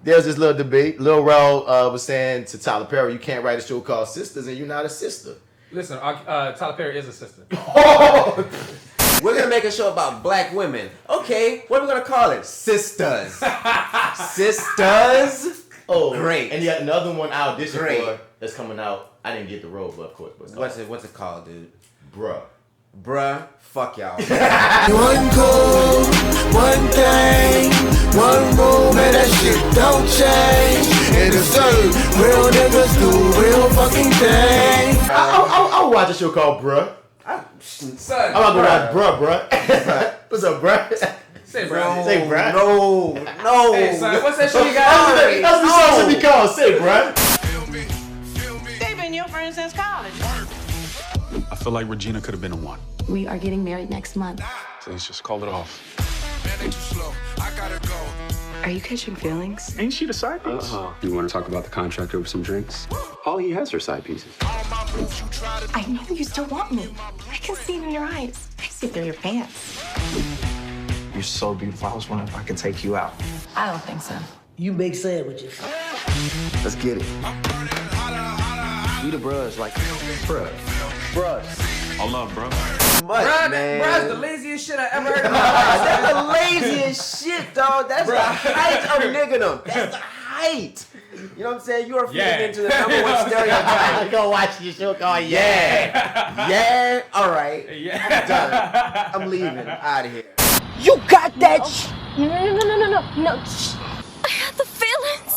there's this little debate. Lil Rel was saying to Tyler Perry, you can't write a show called Sisters and you're not a sister. Listen, Tyler Perry is a sister. We're going to make a show about black women. Okay, what are we going to call it? Sisters. Sisters? Oh, great. And yet another one I auditioned for that's coming out. I didn't get the role, but of course. What's it called, dude? Bruh, fuck y'all. One code, one thing, one room, and that shit don't change. And it's certain real niggas do real fucking things. I'll watch a show called Bruh. Son, I'm about to watch Bruh. What's up, Bruh? Say bruh. Say bruh. No. Hey, son, what's that show you got? That's what the show should be called. Say bruh. They've been your friends since college. I feel like Regina could have been the one. We are getting married next month. Please just call it off. Are you catching feelings? Ain't she the side piece? You want to talk about the contract over some drinks? All he has are side pieces. I know you still want me. I can see it in your eyes. I see through your pants. You're so beautiful. I was wondering if I could take you out. I don't think so. You make sandwiches. Let's get it. We the bros, like, Bruh. I love, bro. much, man. Bruh's the laziest shit I ever heard in my life. That's the laziest shit, dog. That's the height of niggerdom. That's the height. You know what I'm saying? You are feeding into the number one stereotype. Go watch your show called Yeah. All right. Yeah. I'm done. I'm leaving. Out of here. You got that shit. No. Shh. I had the feelings.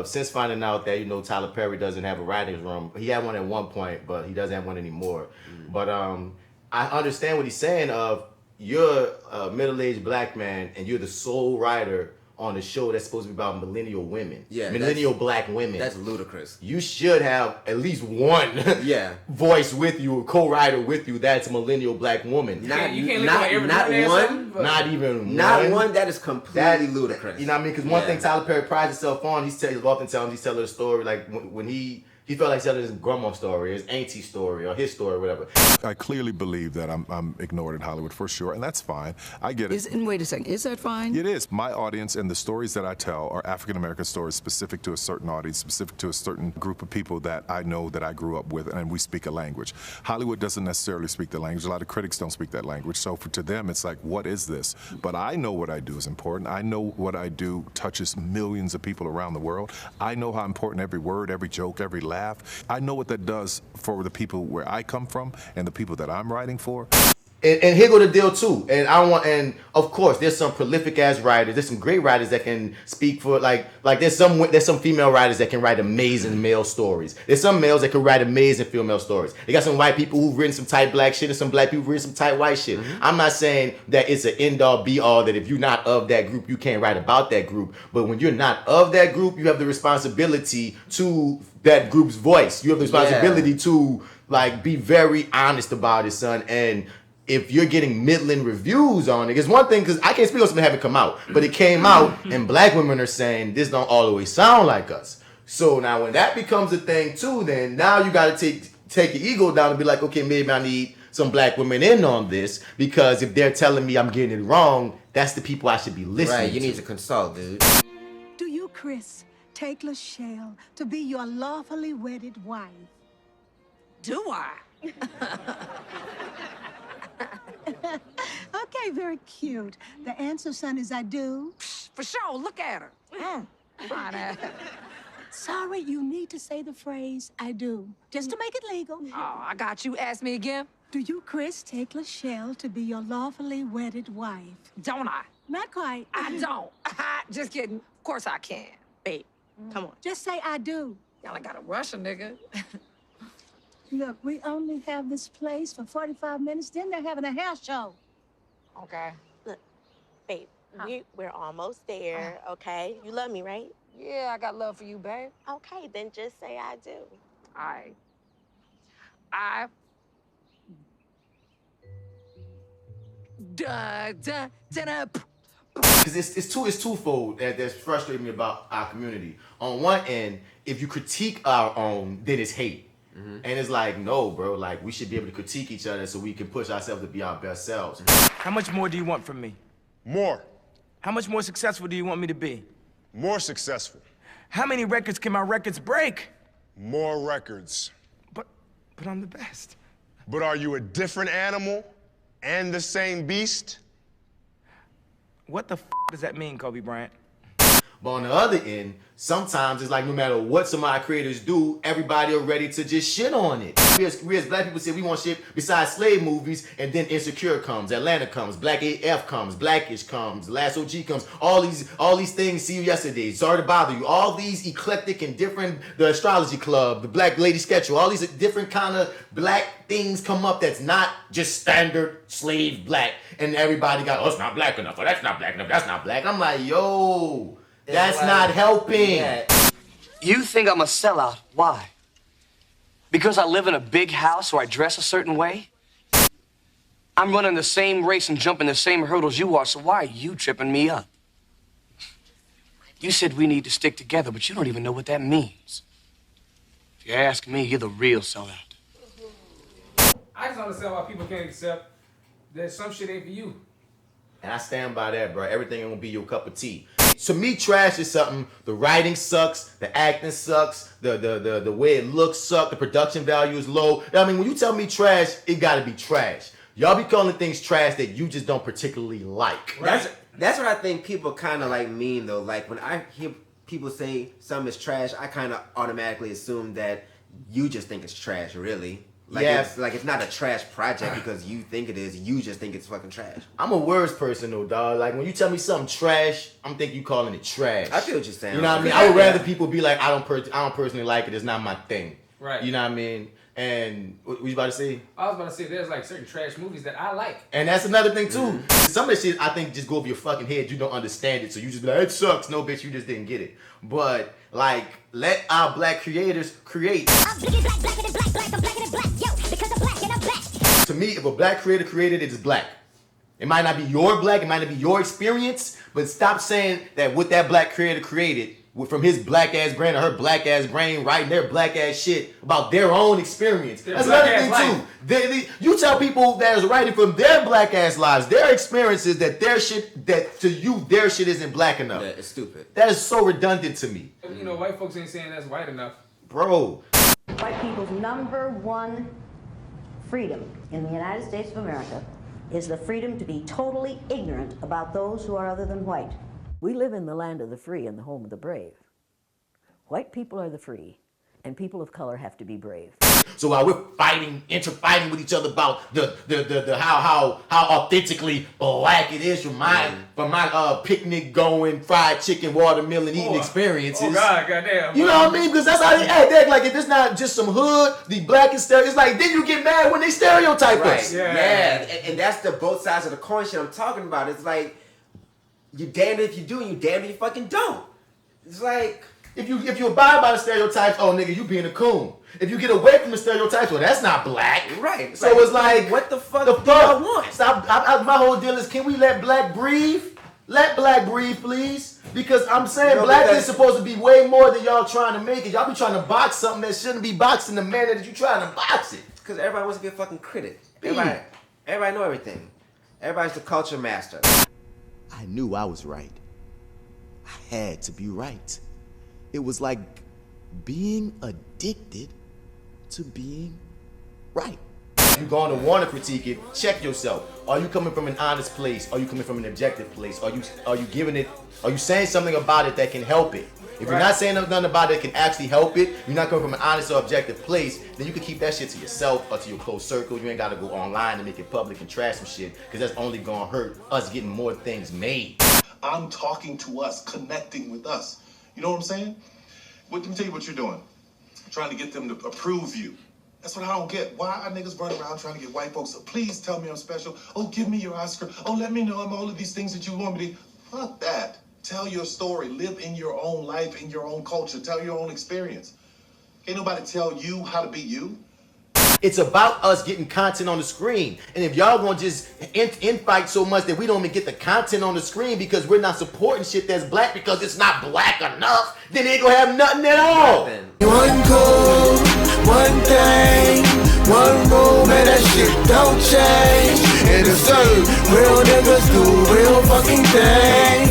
Since finding out that, Tyler Perry doesn't have a writer's room, he had one at one point, but he doesn't have one anymore. But I understand what he's saying of you're a middle-aged black man and you're the sole writer on a show that's supposed to be about millennial women. Yeah, millennial black women. That's ludicrous. You should have at least one voice with you, a co-writer with you that's a millennial black woman. You can't look at every not one. Not even not one. one. That is completely ludicrous. You know what I mean? Because one thing Tyler Perry prides himself on, he's telling a story like when he felt like telling his grandma's story, his auntie's story, or his story, or whatever. I clearly believe that I'm ignored in Hollywood for sure, and that's fine. I get it. And wait a second, is that fine? It is. My audience and the stories that I tell are African-American stories specific to a certain audience, specific to a certain group of people that I know that I grew up with, and we speak a language. Hollywood doesn't necessarily speak the language. A lot of critics don't speak that language. So to them, it's like, what is this? But I know what I do is important. I know what I do touches millions of people around the world. I know how important every word, every joke, every laugh. I know what that does for the people where I come from and the people that I'm writing for. And here go the deal too. And of course there's some prolific ass writers. There's some great writers that can speak for like there's some female writers that can write amazing male stories. There's some males that can write amazing female stories. They got some white people who've written some tight black shit and some black people who've written some tight white shit. Mm-hmm. I'm not saying that it's an end all be all that if you're not of that group you can't write about that group. But when you're not of that group, you have the responsibility to that group's voice. You have the responsibility to be very honest about it, son. And if you're getting middling reviews on it, it's one thing because I can't speak on something that haven't come out, but it came out and black women are saying this don't always sound like us. So now when that becomes a thing too, then now you got to take your ego down and be like, okay, maybe I need some black women in on this because if they're telling me I'm getting it wrong, that's the people I should be listening to. Right, you need to consult, dude. Do you, Chris, take Lachelle to be your lawfully wedded wife? Do I? Okay, very cute. The answer, son, is I do. For sure, look at her. Fine ass. Sorry, you need to say the phrase, I do, just to make it legal. Oh, I got you. Ask me again. Do you, Chris, take Lachelle to be your lawfully wedded wife? Don't I? Not quite. I don't. Just kidding. Of course I can. Babe, come on. Just say I do. Y'all ain't gotta rush a nigga. Look, we only have this place for 45 minutes, then they're having a house show. Okay. Look, babe, we're almost there, okay? You love me, right? Yeah, I got love for you, babe. Okay, then just say I do. I Because it's twofold that's frustrating me about our community. On one end, if you critique our own, then it's hate. Mm-hmm. And it's like, no, bro, we should be able to critique each other so we can push ourselves to be our best selves. How much more do you want from me? More. How much more successful do you want me to be? More successful. How many records can my records break? More records. But I'm the best. But are you a different animal and the same beast? What the f does that mean, Kobe Bryant? But on the other end, sometimes it's like no matter what some of our creators do, everybody are ready to just shit on it. We as black people say we want shit besides slave movies, and then Insecure comes, Atlanta comes, Black AF comes, Blackish comes, Last OG comes, all these things, See You Yesterday, Sorry to Bother You, all these eclectic and different, the Astrology Club, the Black Lady Schedule, all these different kind of black things come up that's not just standard slave black, and everybody got, oh, it's not black enough, or that's not black enough, that's not black. I'm like, yo, that's not helping. Yeah. You think I'm a sellout. Why? Because I live in a big house or I dress a certain way? I'm running the same race and jumping the same hurdles you are, so why are you tripping me up? You said we need to stick together, but you don't even know what that means. If you ask me, you're the real sellout. I just don't understand why people can't accept that some shit ain't for you. And I stand by that, bro. Everything ain't gonna be your cup of tea. To me, trash is something. The writing sucks, the acting sucks, the way it looks sucks, the production value is low. I mean, when you tell me trash, it gotta be trash. Y'all be calling things trash that you just don't particularly like. Right. That's what I think people kind of like mean though. Like when I hear people say something is trash, I kind of automatically assume that you just think it's trash, really. Like it's not a trash project because you think it is. You just think it's fucking trash. I'm a words person though, dog. Like when you tell me something trash, I'm thinking you calling it trash. I feel what you're saying. You know what I mean? I would rather people be like, I don't personally like it. It's not my thing. Right. You know what I mean? And what you about to say? I was about to say there's like certain trash movies that I like. And that's another thing too. Some of that shit I think just go over your fucking head. You don't understand it, so you just be like, it sucks. No, bitch, you just didn't get it. But like, let our black creators create. To me, if a black creator created it, it's black. It might not be your black, it might not be your experience, but stop saying that what that black creator created from his black ass brain or her black ass brain writing their black ass shit about their own experience. That's another thing too. You tell people that is writing from their black ass lives, their experiences, that their shit, that to you their shit isn't black enough. Yeah, it's stupid. That is so redundant to me. You know, white folks ain't saying that's white enough. Bro. White people's number one freedom in the United States of America is the freedom to be totally ignorant about those who are other than white. We live in the land of the free and the home of the brave. White people are the free, and people of color have to be brave. So while we're fighting with each other about the how authentically black it is from my picnic going, fried chicken, watermelon eating experiences. Oh God, goddamn. You know what I mean? Because that's how they act. They act like if it's not just some hood, the black is it's like then you get mad when they stereotype us. Yeah. And that's the both sides of the coin shit I'm talking about. It's like you damned if you do and you damned if you fucking don't. It's like if you abide by the stereotypes, oh nigga, you being a coon. If you get away from the stereotypes, well, that's not black. Right. So it's like, what the fuck do y'all want? Stop. My whole deal is, can we let black breathe? Let black breathe, please. Because I'm saying black is supposed to be way more than y'all trying to make it. Y'all be trying to box something that shouldn't be boxed in the manner that you trying to box it. Because everybody wants to be a fucking critic. Everybody know everything. Everybody's the culture master. I knew I was right. I had to be right. It was like being addicted to being right. You going to want to critique it, check yourself. Are you coming from an honest place? Are you coming from an objective place? Are you giving it, are you saying something about it that can help it? If you're not saying nothing about it that can actually help it, you're not coming from an honest or objective place, then you can keep that shit to yourself or to your close circle. You ain't got to go online and make it public and trash some shit, because that's only going to hurt us getting more things made. I'm talking to us, connecting with us. You know what I'm saying? Let me tell you what you're doing. Trying to get them to approve you. That's what I don't get. Why are niggas running around trying to get white folks to please tell me I'm special? Oh, give me your Oscar. Oh, let me know I'm all of these things that you want me to. Fuck that. Tell your story. Live in your own life, in your own culture. Tell your own experience. Ain't nobody tell you how to be you. It's about us getting content on the screen. And if y'all gonna just infight so much that we don't even get the content on the screen because we're not supporting shit that's black because it's not black enough, then they ain't gonna have nothing at all. One code, one thing, one rule, man, that shit don't change. And it's real niggas do real fucking change.